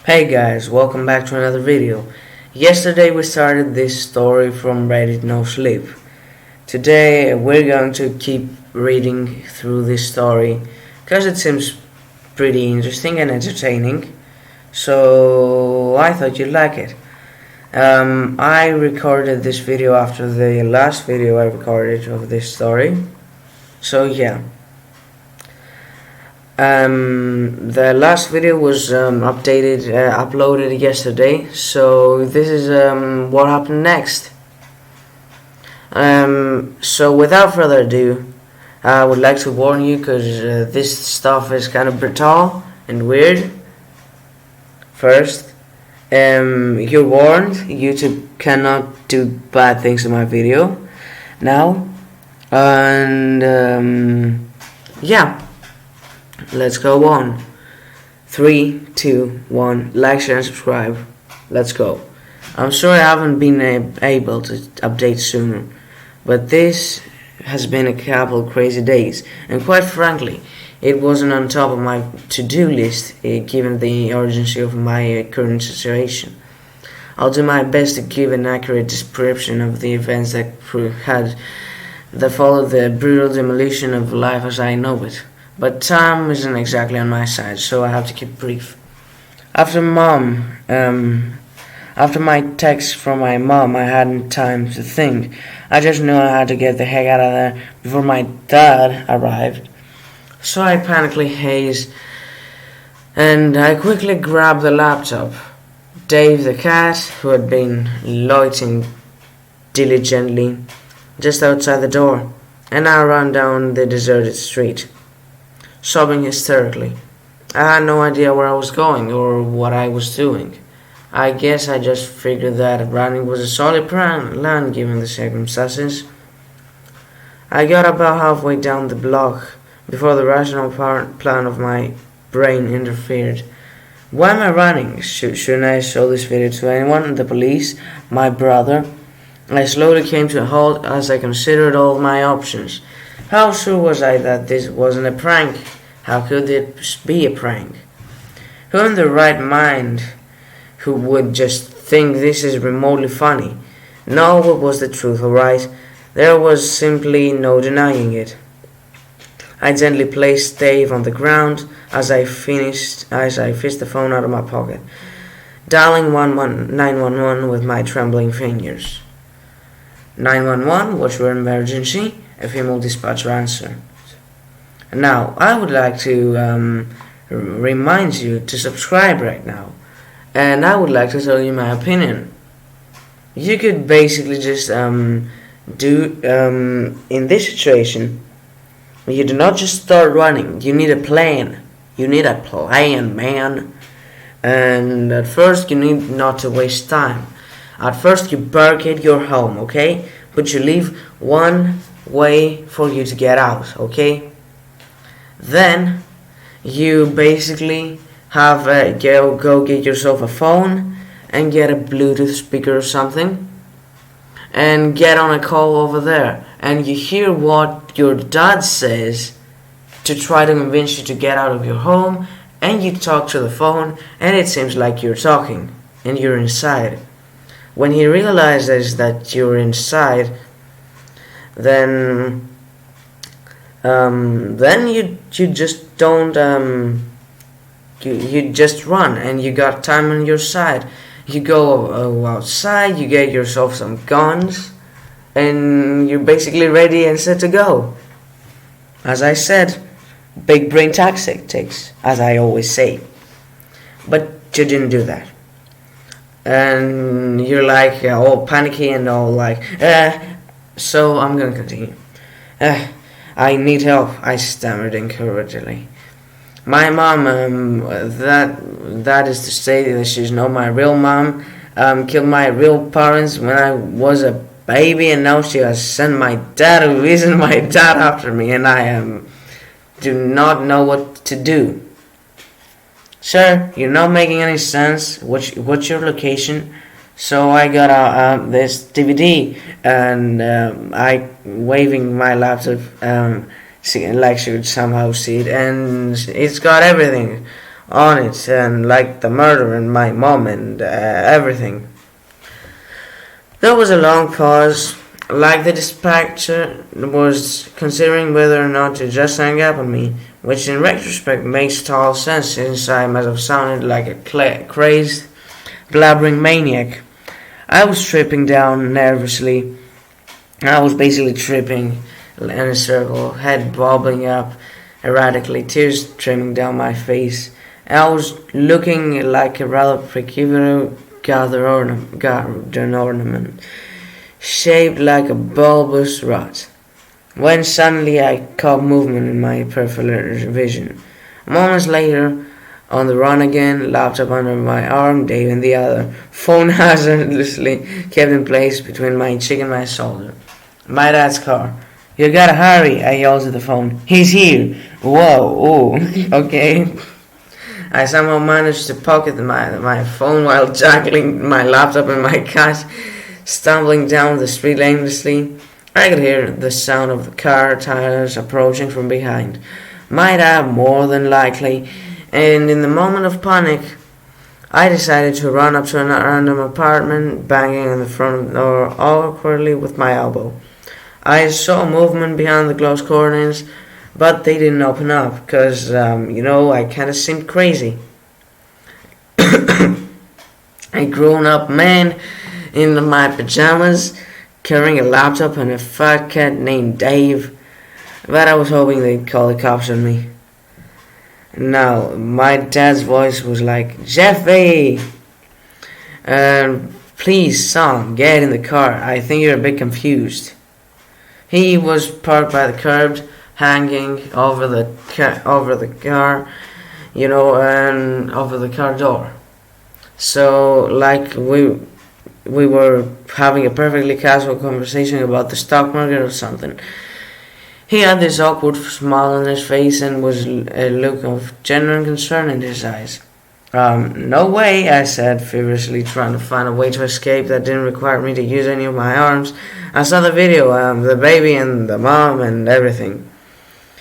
Hey guys, welcome back to another video. Yesterday we started this story from Reddit nosleep. Today we're going to keep reading through this story because it seems pretty interesting and entertaining. So I thought you'd like it. I recorded this video after the last video I recorded of this story. So yeah. The last video was uploaded yesterday, so this is what happened next. So without further ado, I would like to warn you because this stuff is kind of brutal and weird. First, you're warned. YouTube cannot do bad things in my video now, and yeah. Let's go on. 3, 2, 1. Like, share, and subscribe. Let's go. I'm sorry I haven't been able to update sooner, but this has been a couple crazy days, and quite frankly, it wasn't on top of my to-do list given the urgency of my current situation. I'll do my best to give an accurate description of the events that followed the brutal demolition of life as I know it. But time isn't exactly on my side, so I have to keep brief. After my text from my mom, I hadn't time to think. I just knew I had to get the heck out of there before my dad arrived. So I panically hazed, and I quickly grabbed the laptop. Dave the cat, who had been loitering diligently just outside the door, and I ran down the deserted street, sobbing hysterically. I had no idea where I was going or what I was doing. I guess I just figured that running was a solid plan given the circumstances. I got about halfway down the block before the rational plan of my brain interfered. Why am I running? Shouldn't I show this video to anyone? The police? My brother? I slowly came to a halt as I considered all my options. How sure was I that this wasn't a prank? How could it be a prank? Who in their right mind who would just think this is remotely funny? No, it was the truth, alright? There was simply no denying it. I gently placed Dave on the ground as I fished the phone out of my pocket, dialing 911 with my trembling fingers. 911, what's your emergency? A female dispatcher answered. Now, I would like to remind you to subscribe right now, and I would like to tell you my opinion. You could basically just in this situation, you do not just start running. You need a plan. You need a plan, man. And at first, you need not to waste time. At first, you barricade your home, okay? But you leave one way for you to get out, okay? Then you basically have go get yourself a phone and get a Bluetooth speaker or something and get on a call over there, and you hear what your dad says to try to convince you to get out of your home, and you talk to the phone, and it seems like you're talking and you're inside. When he realizes that you're inside, then you just don't you just run, and you got time on your side. You go outside, you get yourself some guns, and you're basically ready and set to go. As I said, big brain tactics, as I always say. But you didn't do that, and you're like all panicky and all like so I'm gonna continue. I need help, I stammered encouragingly. My mom, that is to say that she's not my real mom, killed my real parents when I was a baby, and now she has sent my dad, who isn't my dad, after me, and I do not know what to do. Sir, you're not making any sense. What's your location? So I got this DVD, and I waving my laptop, like she would somehow see it, and it's got everything. on it, and like the murder and my mom and everything. There was a long pause, like the dispatcher was considering whether or not to just hang up on me, which in retrospect makes total sense since I must have sounded like a crazed, blabbering maniac. I was tripping down nervously. I was basically tripping in a circle, head bobbling up erratically, tears streaming down my face. And I was looking like a rather peculiar garden ornament, shaped like a bulbous rod. When suddenly I caught movement in my peripheral vision. Moments later, on the run again, laptop under my arm, Dave in the other, phone hazardously kept in place between my cheek and my shoulder. My dad's car. You gotta hurry, I yelled at the phone. He's here. Whoa, oh, okay. I somehow managed to pocket my phone while juggling my laptop and my cat, stumbling down the street aimlessly. I could hear the sound of the car tires approaching from behind. My dad, more than likely, and in the moment of panic, I decided to run up to a random apartment, banging on the front door awkwardly with my elbow. I saw movement behind the closed curtains, but they didn't open up, because, I kind of seemed crazy. A grown-up man in my pajamas, carrying a laptop and a fat cat named Dave, but I was hoping they'd call the cops on me. Now, my dad's voice was like, Jeffy! Please, son, get in the car. I think you're a bit confused. He was parked by the curb, hanging over the car, and over the car door. So, like we were having a perfectly casual conversation about the stock market or something. He had this awkward smile on his face and was a look of genuine concern in his eyes. No way, I said, feverishly trying to find a way to escape that didn't require me to use any of my arms. I saw the video, the baby and the mom and everything.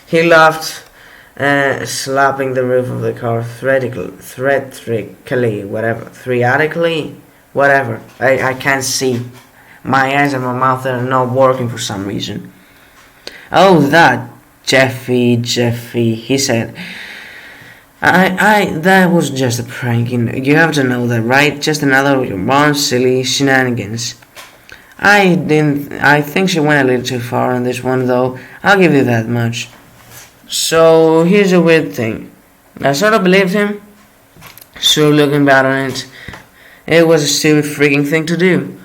He laughed, slapping the roof of the car theatrically, whatever. I can't see. My eyes and my mouth are not working for some reason. Oh, that, Jeffy, he said. That was just a prank. You have to know that, right? Just another of your mom's silly shenanigans. I think she went a little too far on this one, though. I'll give you that much. So, here's a weird thing. I sort of believed him. So, looking back on it, it was a stupid freaking thing to do.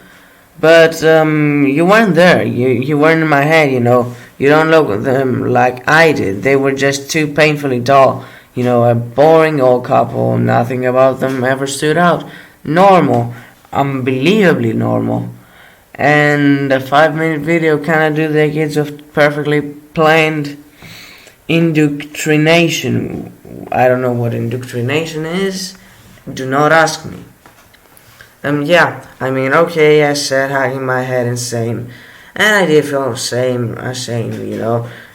But, you weren't there. You weren't in my head, You don't look at them like I did. They were just too painfully dull. A boring old couple. Nothing about them ever stood out. Normal. Unbelievably normal. And a 5-minute video kinda do the kids of perfectly planned indoctrination. I don't know what indoctrination is. Do not ask me. Okay, I said, hacking my head insane. And I did feel ashamed,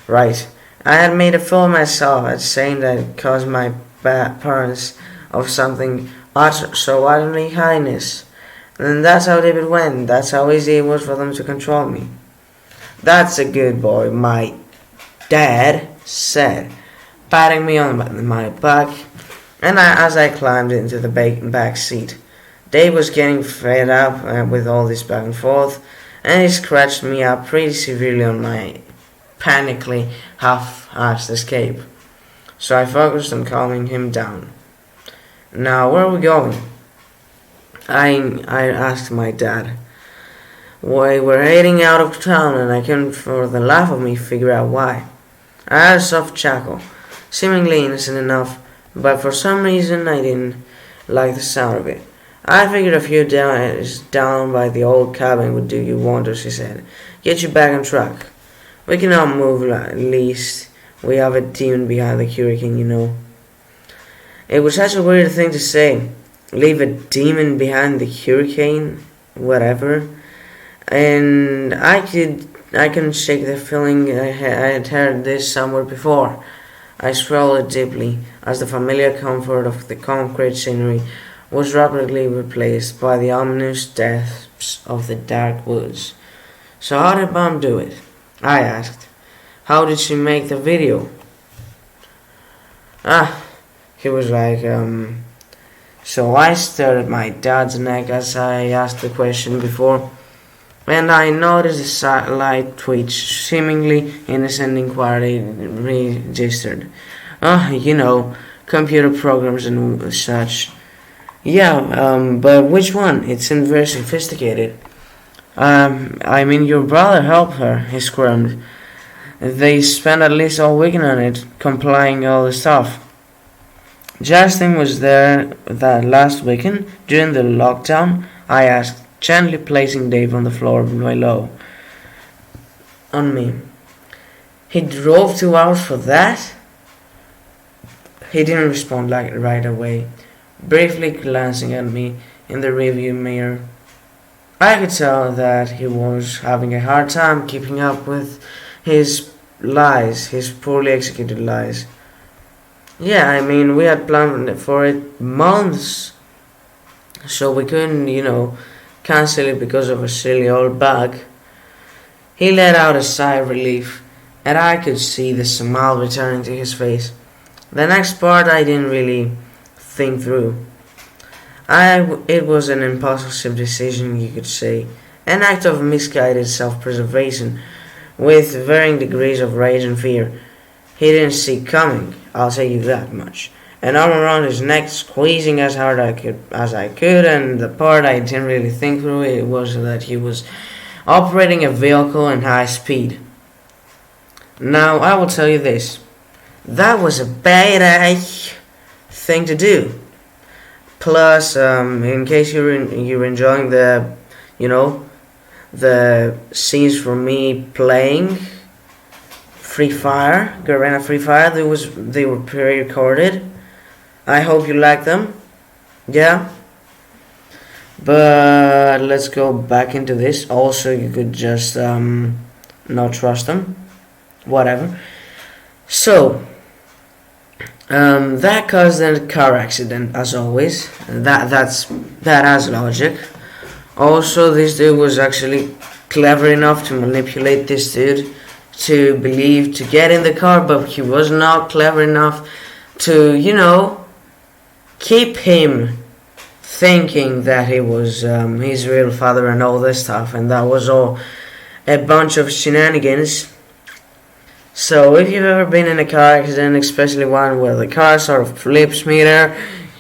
right. I had made a fool of myself at saying that it caused my parents of something so utterly heinous. And that's how David went. That's how easy it was for them to control me. That's a good boy, my dad said, patting me on my back, and as I climbed into the back seat. Dave was getting fed up with all this back and forth, and he scratched me up pretty severely on my panically half-assed escape. So I focused on calming him down. Now, where are we going? I asked my dad. We were heading out of town, and I couldn't for the life of me figure out why. I had a soft chuckle, seemingly innocent enough, but for some reason I didn't like the sound of it. I figured a few days down by the old cabin would do you wonders, he said. Get you back on track. We cannot move, at least we have a demon behind the hurricane, It was such a weird thing to say. Leave a demon behind the hurricane, whatever. And I couldn't shake the feeling I had heard this somewhere before. I swallowed deeply as the familiar comfort of the concrete scenery was rapidly replaced by the ominous depths of the dark woods. So how did Mom do it? I asked. How did she make the video? He was like, So I stared at my dad's neck as I asked the question before, and I noticed a slight twitch, seemingly innocent inquiry registered. Computer programs and such. Yeah, but which one? It seemed very sophisticated. Your brother helped her, he squirmed. They spent at least all weekend on it, complying all the stuff. Justin was there that last weekend, during the lockdown, I asked, gently placing Dave on the floor below on me. He drove 2 hours for that? He didn't respond right away, briefly glancing at me in the rearview mirror. I could tell that he was having a hard time keeping up with his lies, his poorly executed lies. Yeah, we had planned for it months, so we couldn't, cancel it because of a silly old bug. He let out a sigh of relief, and I could see the smile returning to his face. The next part I didn't really think through. It was an impulsive decision, you could say, an act of misguided self-preservation, with varying degrees of rage and fear. He didn't see coming, I'll tell you that much. An arm around his neck, squeezing as hard as I could, and the part I didn't really think through it was that he was operating a vehicle in high speed. Now, I will tell you this. That was a bad thing to do. Plus, in case you're enjoying the scenes from me playing Free Fire, Garena Free Fire, they were pre-recorded. I hope you like them. Yeah. But let's go back into this. Also, you could just not trust them. Whatever. So, that caused a car accident, as always. That has logic. Also, this dude was actually clever enough to manipulate this dude to get in the car, but he was not clever enough to, keep him thinking that he was his real father and all this stuff, and that was all a bunch of shenanigans. So if you've ever been in a car accident, especially one where the car sort of flips meter,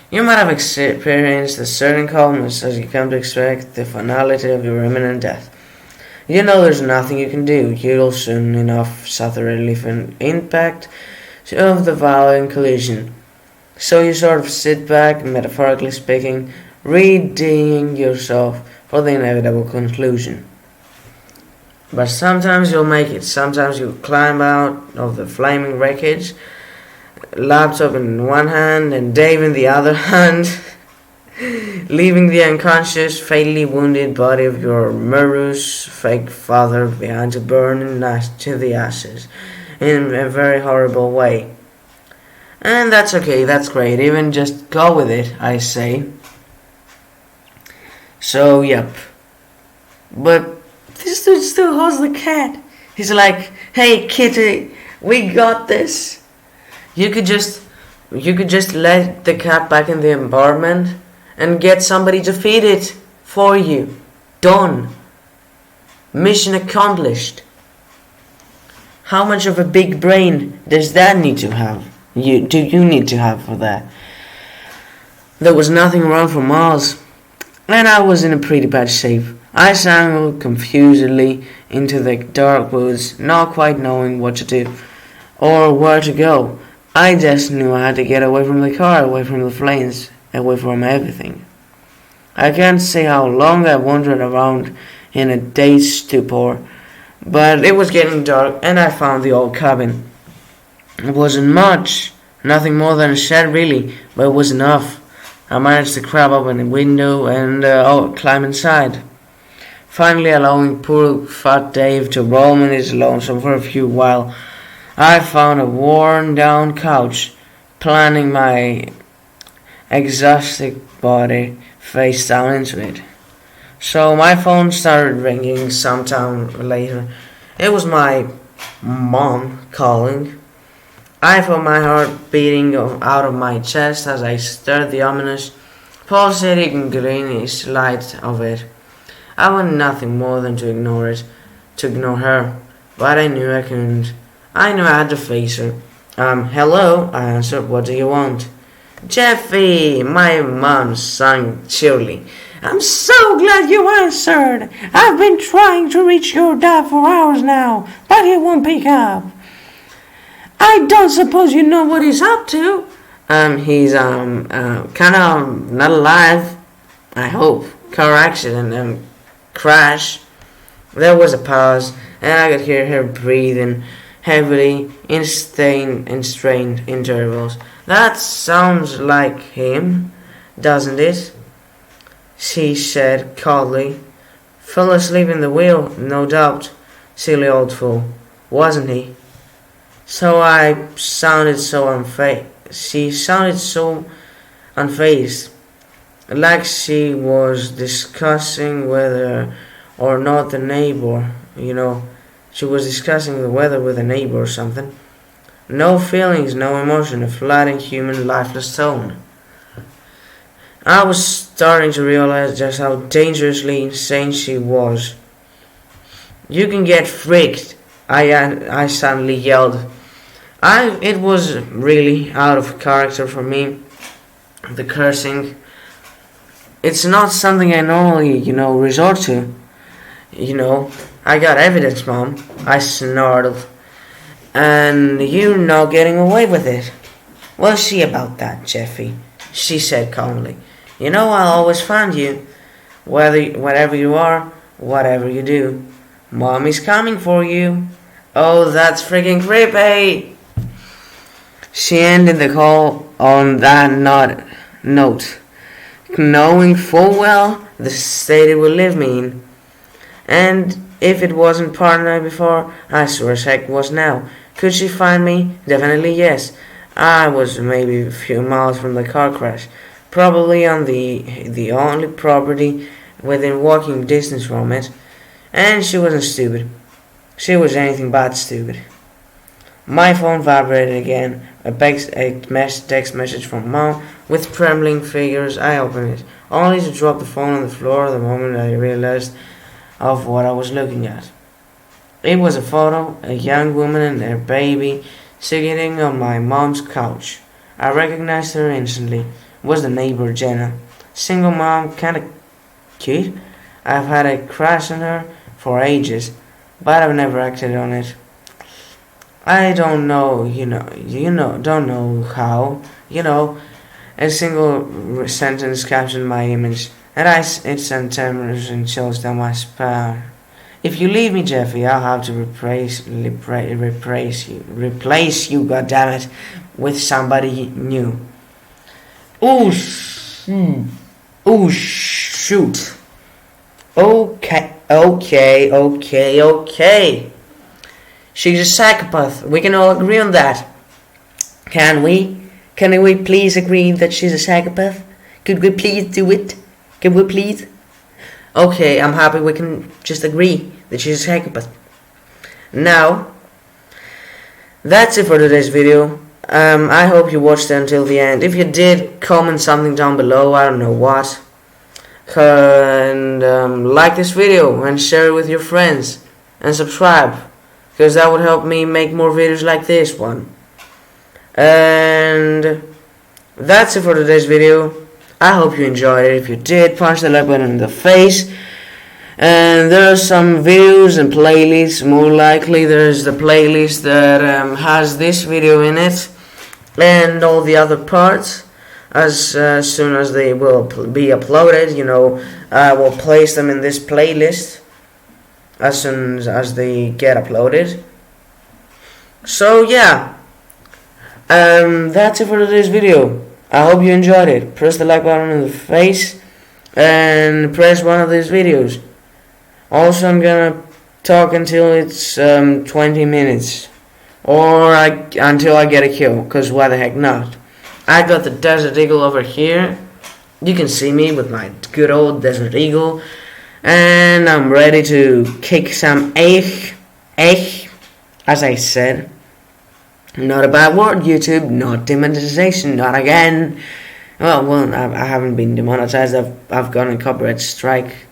you might have experienced a certain calmness as you come to expect the finality of your imminent death. There's nothing you can do. You'll soon enough suffer relief and impact of the violent collision. So you sort of sit back, metaphorically speaking, readying yourself for the inevitable conclusion. But sometimes you'll make it. Sometimes you'll climb out of the flaming wreckage, laptop in one hand and Dave in the other hand, leaving the unconscious, fatally wounded body of your murderous fake father behind to burn to the ashes in a very horrible way. And that's okay, that's great, even just go with it, I say. So, yep. But this dude still holds the cat. He's like, hey kitty, we got this. You could just let the cat back in the apartment and get somebody to feed it for you. Done. Mission accomplished. How much of a big brain does that need to have? Do you need to have for that? There was nothing wrong for Miles, and I was in a pretty bad shape. I stumbled confusedly into the dark woods, not quite knowing what to do or where to go. I just knew I had to get away from the car, away from the flames, away from everything. I can't say how long I wandered around in a dazed stupor, but it was getting dark and I found the old cabin. It wasn't much, nothing more than a shed really, but it was enough. I managed to crab open a window and climb inside, finally allowing poor fat Dave to roam in his lonesome for a few while I found a worn down couch, planting my exhausted body face down into it. So my phone started ringing sometime later. It was my mom calling. I felt my heart beating out of my chest as I stirred the ominous, pulsating greenish light of it. I wanted nothing more than to ignore her, but I knew I couldn't. I knew I had to face her. Hello, I answered. What do you want? Jeffy, my mom sang cheerily. I'm so glad you answered. I've been trying to reach your dad for hours now, but he won't pick up. I don't suppose you know what he's up to. He's kind of not alive. I hope. Car accident and crash. There was a pause, and I could hear her breathing heavily in strained intervals. That sounds like him, doesn't it? She said coldly. Fell asleep in the wheel, no doubt. Silly old fool, wasn't he? So I sounded so unfazed. She sounded so unfazed, like she was discussing whether or not the neighbor, she was discussing the weather with a neighbor or something. No feelings, no emotion, a flat inhuman, lifeless tone. I was starting to realize just how dangerously insane she was. You can get freaked, I suddenly yelled. It was really out of character for me, the cursing. It's not something I normally, resort to. I got evidence, Mom, I snarled. And you're not getting away with it. We'll see about that, Jeffy, she said calmly. I'll always find you, wherever you are, whatever you do. Mommy's coming for you. Oh, that's freaking creepy. She ended the call on that note, knowing full well the state it would leave me in. And if it wasn't part of the night before, I sure as heck was now. Could she find me? Definitely yes. I was maybe a few miles from the car crash, probably on the only property within walking distance from it. And she wasn't stupid. She was anything but stupid. My phone vibrated again. A text message from Mom. With trembling fingers, I opened it, only to drop the phone on the floor the moment I realized of what I was looking at. It was a photo, a young woman and her baby sitting on my mom's couch. I recognized her instantly. It was the neighbor Jenna. Single mom, kinda cute. I've had a crush on her for ages, but I've never acted on it. I don't know, don't know how, a single sentence captured my image, and it sent tremors and chills down my spine. If you leave me, Jeffy, I'll have to replace you, goddammit, with somebody new. Oh shoot. Okay. She's a psychopath. We can all agree on that. Can we? Can we please agree that she's a psychopath? Could we please do it? Could we please? Okay, I'm happy we can just agree that she's a psychopath. Now, that's it for today's video. I hope you watched it until the end. If you did, comment something down below, I don't know what. And like this video and share it with your friends. And subscribe, because that would help me make more videos like this one. And that's it for today's video. I hope you enjoyed it. If you did, punch the like button in the face. And there are some videos and playlists. More likely there's the playlist that has this video in it and all the other parts. As soon as they will be uploaded, I will place them in this playlist as soon as they get uploaded. So yeah, that's it for today's video. I hope you enjoyed it. Press the like button in the face and press one of these videos. Also, I'm gonna talk until it's 20 minutes. or until I get a kill, because why the heck not. I got the Desert Eagle over here. You can see me with my good old Desert Eagle, and I'm ready to kick some egg, as I said. Not a bad word, YouTube. Not demonetization. Not again. Well, I haven't been demonetized. I've gotten a copyright strike.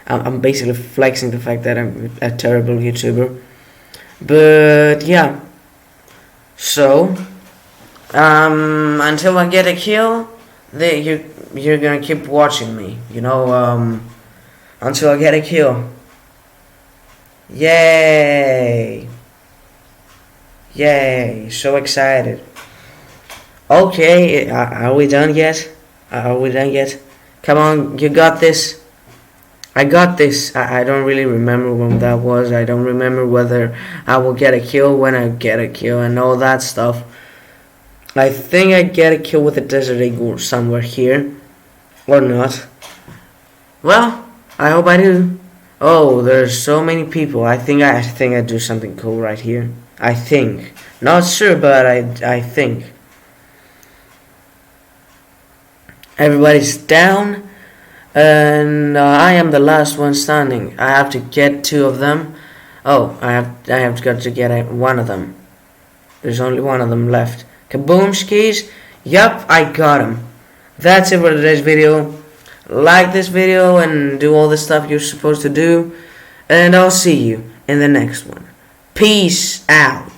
I'm basically flexing the fact that I'm a terrible YouTuber. But yeah. So until I get a kill, you're gonna keep watching me. Until I get a kill. Yay! Yay! So excited. Okay, are we done yet? Come on, you got this. I got this. I don't really remember when that was. I don't remember whether I will get a kill when I get a kill and all that stuff. I think I get a kill with a Desert Eagle somewhere here. Or not. Well, I hope I do. Oh, there's so many people. I think I do something cool right here. I think. Not sure, but I think. Everybody's down, and I am the last one standing. I have to get 2 of them. Oh, I have got to get one of them. There's only one of them left. Kaboom skis. Yup, I got him. That's it for today's video. Like this video and do all the stuff you're supposed to do, and I'll see you in the next one. Peace out.